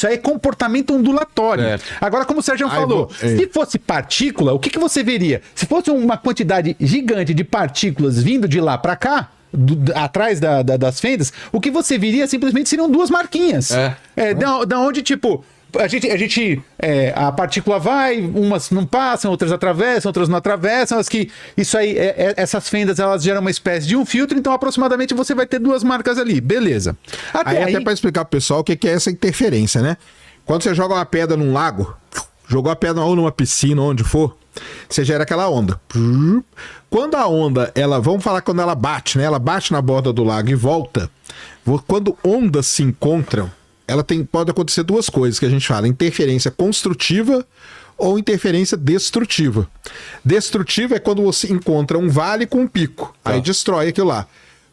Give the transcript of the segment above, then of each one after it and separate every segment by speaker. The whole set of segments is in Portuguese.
Speaker 1: Isso aí é comportamento ondulatório. Agora, como o Sérgio falou, se fosse partícula, o que você veria? Se fosse uma quantidade gigante de partículas vindo de lá para cá, atrás das fendas, o que você veria simplesmente seriam duas marquinhas. Da onde, tipo, a partícula vai, umas não passam, outras atravessam, outras não atravessam, isso aí, essas fendas, elas geram uma espécie de um filtro, então aproximadamente você vai ter duas marcas ali, beleza.
Speaker 2: Até para explicar pro pessoal o que é essa interferência, né? Quando você joga uma pedra num lago, jogou a pedra ou numa piscina, onde for, você gera aquela onda. Quando a onda, vamos falar quando ela bate, né? Ela bate na borda do lago e volta. Quando ondas se encontram, pode acontecer duas coisas que a gente fala: interferência construtiva ou interferência destrutiva. Destrutiva é quando você encontra um vale com um pico, aí destrói aquilo lá.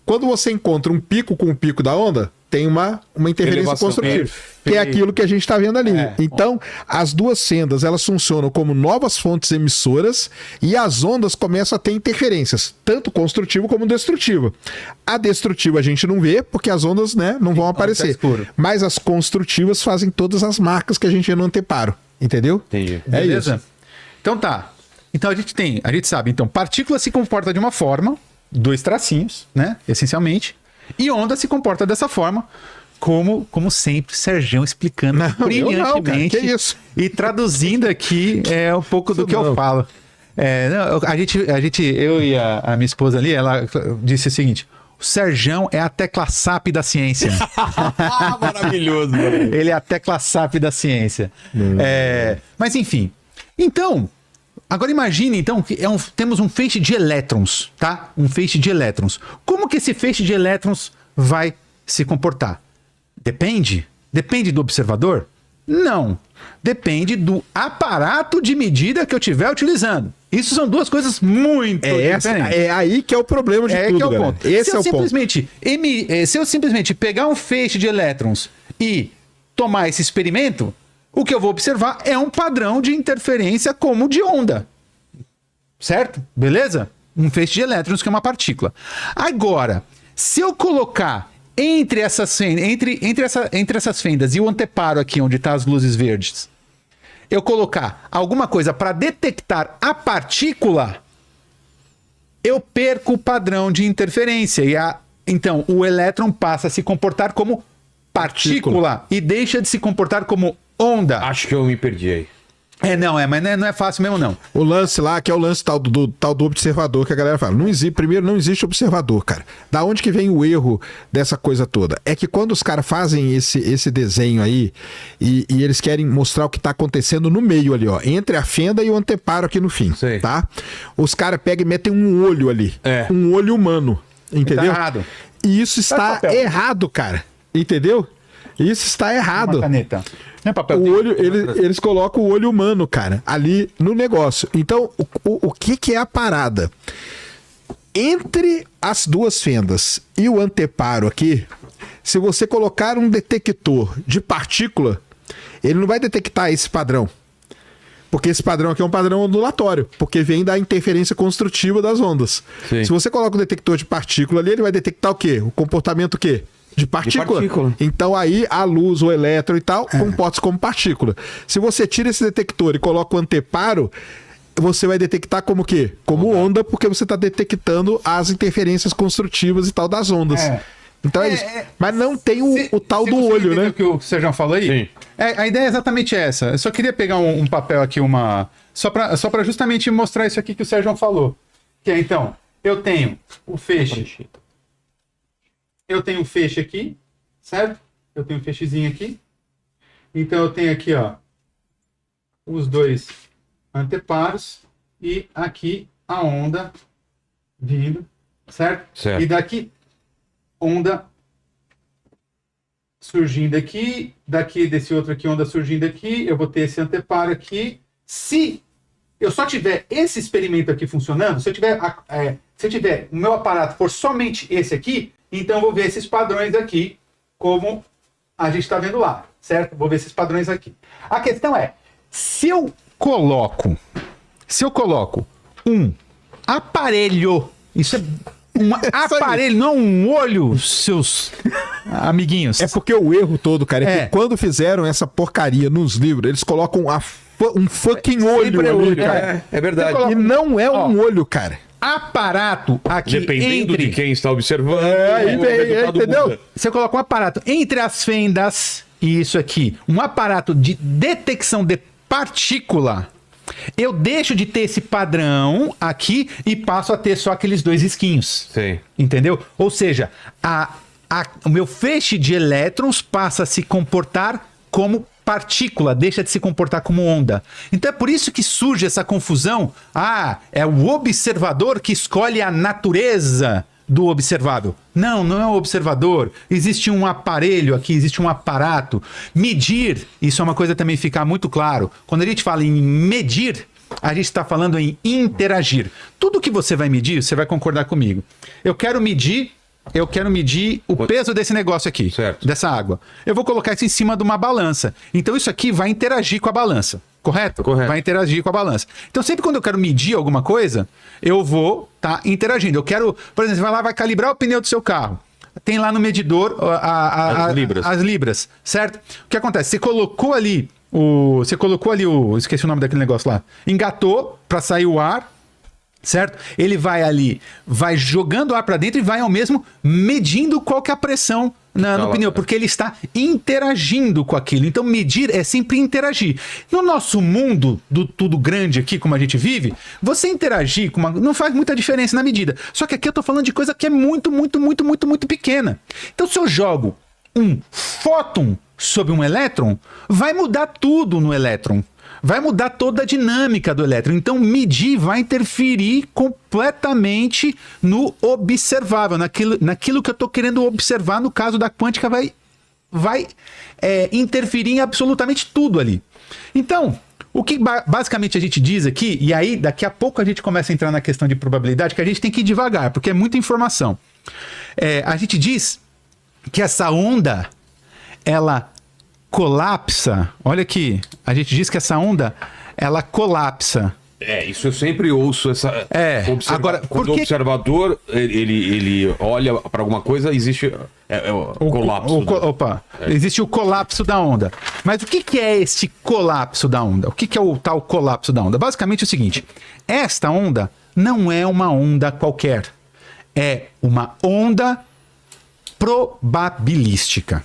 Speaker 2: Quando você encontra um pico com o pico da onda, tem uma interferência elevação construtiva, que é aquilo que a gente está vendo ali. Então, as duas fendas, elas funcionam como novas fontes emissoras e as ondas começam a ter interferências, tanto construtiva como destrutiva. A destrutiva a gente não vê, porque as ondas, né, não vão aparecer. Mas as construtivas fazem todas as marcas que a gente vê no anteparo. Entendeu?
Speaker 1: Entendi. Beleza? Isso. Então tá. Então a gente sabe, então, partícula se comporta de uma forma, dois tracinhos, né, essencialmente. E onda se comporta dessa forma, como sempre, Sergião explicando brilhantemente.
Speaker 2: Que isso?
Speaker 1: E traduzindo aqui um pouco do que eu falo. Eu e a minha esposa ali, ela disse o seguinte: o Sergião é a tecla SAP da ciência.
Speaker 3: Maravilhoso, mano.
Speaker 1: Ele é a tecla SAP da ciência. Mas enfim. Então, agora imagine, então, que temos um feixe de elétrons, tá? Um feixe de elétrons. Como que esse feixe de elétrons vai se comportar? Depende do observador? Não. Depende do aparato de medida que eu estiver utilizando. Isso são duas coisas muito diferentes.
Speaker 2: É aí que é o problema de tudo,
Speaker 1: que é o ponto.
Speaker 2: Esse é o ponto.
Speaker 1: Se eu simplesmente pegar um feixe de elétrons e tomar esse experimento, o que eu vou observar é um padrão de interferência como de onda. Certo? Beleza? Um feixe de elétrons que é uma partícula. Agora, se eu colocar entre essas fendas e o anteparo aqui, onde estão as luzes verdes, eu colocar alguma coisa para detectar a partícula, eu perco o padrão de interferência. Então, o elétron passa a se comportar como partícula e deixa de se comportar como onda.
Speaker 3: Acho que eu me perdi aí.
Speaker 1: Mas não é fácil mesmo, não.
Speaker 2: O lance lá, que é o lance tal do observador, que a galera fala. Primeiro, não existe observador, cara. Da onde que vem o erro dessa coisa toda? É que quando os caras fazem esse desenho aí, e eles querem mostrar o que tá acontecendo no meio ali, ó, entre a fenda e o anteparo aqui no fim, tá? Os caras pegam e metem um olho ali. Um olho humano, entendeu?
Speaker 1: Tá errado.
Speaker 2: E isso está errado, cara. Entendeu? Isso está errado.
Speaker 1: Uma caneta. Não é papel.
Speaker 2: O olho, eles colocam o olho humano, cara, ali no negócio. Então, o que é a parada? Entre as duas fendas e o anteparo aqui, se você colocar um detector de partícula, ele não vai detectar esse padrão. Porque esse padrão aqui é um padrão ondulatório, porque vem da interferência construtiva das ondas. Sim. Se você coloca um detector de partícula ali, ele vai detectar o quê? O comportamento o quê? De partícula. Então aí a luz, o elétron e tal, comporta-se como partícula. Se você tira esse detector e coloca o anteparo, você vai detectar como o quê? Como onda, porque você está detectando as interferências construtivas e tal das ondas. Então é isso. Mas não tem o tal do olho, né?
Speaker 1: O que o Sérgio falou aí?
Speaker 3: Sim.
Speaker 1: A ideia é exatamente essa. Eu só queria pegar um papel aqui, só para justamente mostrar isso aqui que o Sérgio falou. Que é, então, eu tenho o feixe. Eu tenho um feixe aqui, certo? Eu tenho um feixezinho aqui. Então eu tenho aqui, ó, os dois anteparos e aqui a onda vindo, certo? E daqui, onda surgindo aqui, daqui desse outro aqui, onda surgindo aqui, eu vou ter esse anteparo aqui. Se eu só tiver esse experimento aqui funcionando, se eu tiver o meu aparato for somente esse aqui, então eu vou ver esses padrões aqui, como a gente está vendo lá, certo? Vou ver esses padrões aqui. A questão é, se eu coloco um aparelho, isso é um aparelho, não um olho, seus amiguinhos.
Speaker 2: É porque o erro todo, cara, é
Speaker 1: É.
Speaker 2: que quando fizeram essa porcaria nos livros, eles colocam um fucking olho
Speaker 1: Sempre
Speaker 2: ali,
Speaker 1: olho,
Speaker 2: cara.
Speaker 3: É verdade.
Speaker 1: Você coloca-
Speaker 2: E não é um
Speaker 1: Ó.
Speaker 2: olho, cara.
Speaker 1: Aparato aqui
Speaker 3: Dependendo
Speaker 1: entre...
Speaker 3: de quem está observando,
Speaker 2: aí
Speaker 3: o
Speaker 2: vem,
Speaker 3: resultado
Speaker 2: entendeu?
Speaker 3: muda.
Speaker 1: Você coloca um aparato entre as fendas e isso aqui, um aparato de detecção de partícula. Eu deixo de ter esse padrão aqui e passo a ter só aqueles dois risquinhos.
Speaker 3: Sim.
Speaker 1: Entendeu? Ou seja, o meu feixe de elétrons passa a se comportar como partícula, deixa de se comportar como onda. Então é por isso que surge essa confusão. Ah, é o observador que escolhe a natureza do observável. Não, não é o observador. Existe um aparelho aqui, existe um aparato. Medir, isso é uma coisa também ficar muito claro. Quando a gente fala em medir, a gente está falando em interagir. Tudo que você vai medir, você vai concordar comigo. Eu quero medir o peso desse negócio aqui,
Speaker 3: Certo.
Speaker 1: dessa água. Eu vou colocar isso em cima de uma balança. Então isso aqui vai interagir com a balança. Correto?
Speaker 3: Correto.
Speaker 1: Vai interagir com a balança. Então sempre quando eu quero medir alguma coisa, eu vou estar interagindo. Eu quero, por exemplo, você vai lá, vai calibrar o pneu do seu carro. Tem lá no medidor
Speaker 3: As libras.
Speaker 1: as libras, certo? O que acontece? Você colocou ali esqueci o nome daquele negócio lá. Engatou para sair o ar, certo? Ele vai ali, vai jogando ar para dentro e vai ao mesmo medindo qual que é a pressão no
Speaker 3: lá,
Speaker 1: pneu, porque ele está interagindo com aquilo. Então, medir é sempre interagir. No nosso mundo do tudo grande aqui, como a gente vive, você interagir com não faz muita diferença na medida. Só que aqui eu tô falando de coisa que é muito, muito, muito, muito, muito pequena. Então, se eu jogo um fóton sobre um elétron, vai mudar tudo no elétron. Vai mudar toda a dinâmica do elétron. Então, medir vai interferir completamente no observável, naquilo que eu estou querendo observar. No caso da quântica, vai interferir em absolutamente tudo ali. Então, o que basicamente a gente diz aqui, e aí daqui a pouco a gente começa a entrar na questão de probabilidade, que a gente tem que ir devagar, porque é muita informação. A gente diz que essa onda, ela colapsa. Olha aqui, a gente diz que essa onda, ela colapsa.
Speaker 3: Isso eu sempre ouço essa.
Speaker 1: Agora,
Speaker 3: quando o observador ele olha para alguma coisa, existe o colapso.
Speaker 1: Existe o colapso da onda. Mas o que é esse colapso da onda? O que é o tal colapso da onda? Basicamente é o seguinte: esta onda não é uma onda qualquer. É uma onda probabilística.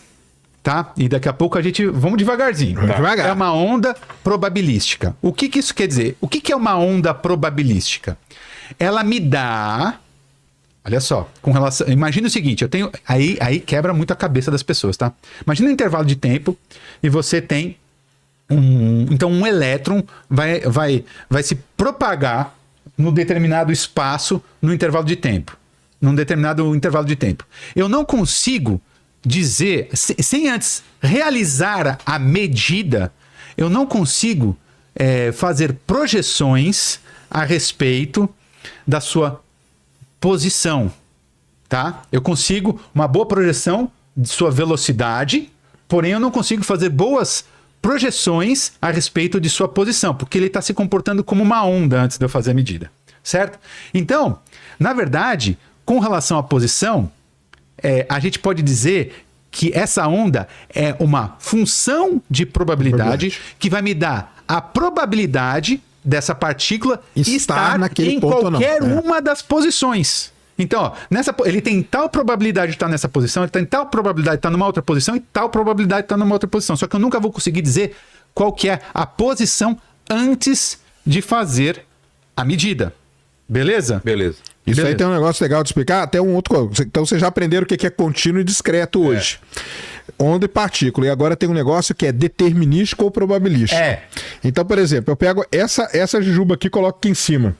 Speaker 1: Tá? E daqui a pouco vamos devagarzinho.
Speaker 2: Vamos devagar.
Speaker 1: É uma onda probabilística. O que isso quer dizer? O que é uma onda probabilística? Ela me dá... Olha só, com relação... Imagina o seguinte, eu tenho... Aí quebra muito a cabeça das pessoas, tá? Imagina um intervalo de tempo e você tem Então um elétron vai se propagar num determinado espaço no intervalo de tempo. Num determinado intervalo de tempo. Eu não consigo dizer, sem antes realizar a medida, eu não consigo fazer projeções a respeito da sua posição, tá? Eu consigo uma boa projeção de sua velocidade, porém eu não consigo fazer boas projeções a respeito de sua posição, porque ele está se comportando como uma onda antes de eu fazer a medida, certo? Então, na verdade, com relação à posição, a gente pode dizer que essa onda é uma função de probabilidade que vai me dar a probabilidade dessa partícula estar
Speaker 2: naquele
Speaker 1: em
Speaker 2: ponto ou não.
Speaker 1: qualquer uma das posições. Então, ó, ele tem tal probabilidade de estar nessa posição, ele tem tal probabilidade de estar numa outra posição e tal probabilidade de estar numa outra posição. Só que eu nunca vou conseguir dizer qual que é a posição antes de fazer a medida. Beleza?
Speaker 3: Beleza.
Speaker 2: Isso
Speaker 1: Beleza.
Speaker 2: aí tem um negócio legal de explicar, até um outro. Então vocês já aprenderam o que é contínuo e discreto hoje. Onda e partícula. E agora tem um negócio que é determinístico ou probabilístico. Então, por exemplo, eu pego essa jujuba aqui e coloco aqui em cima.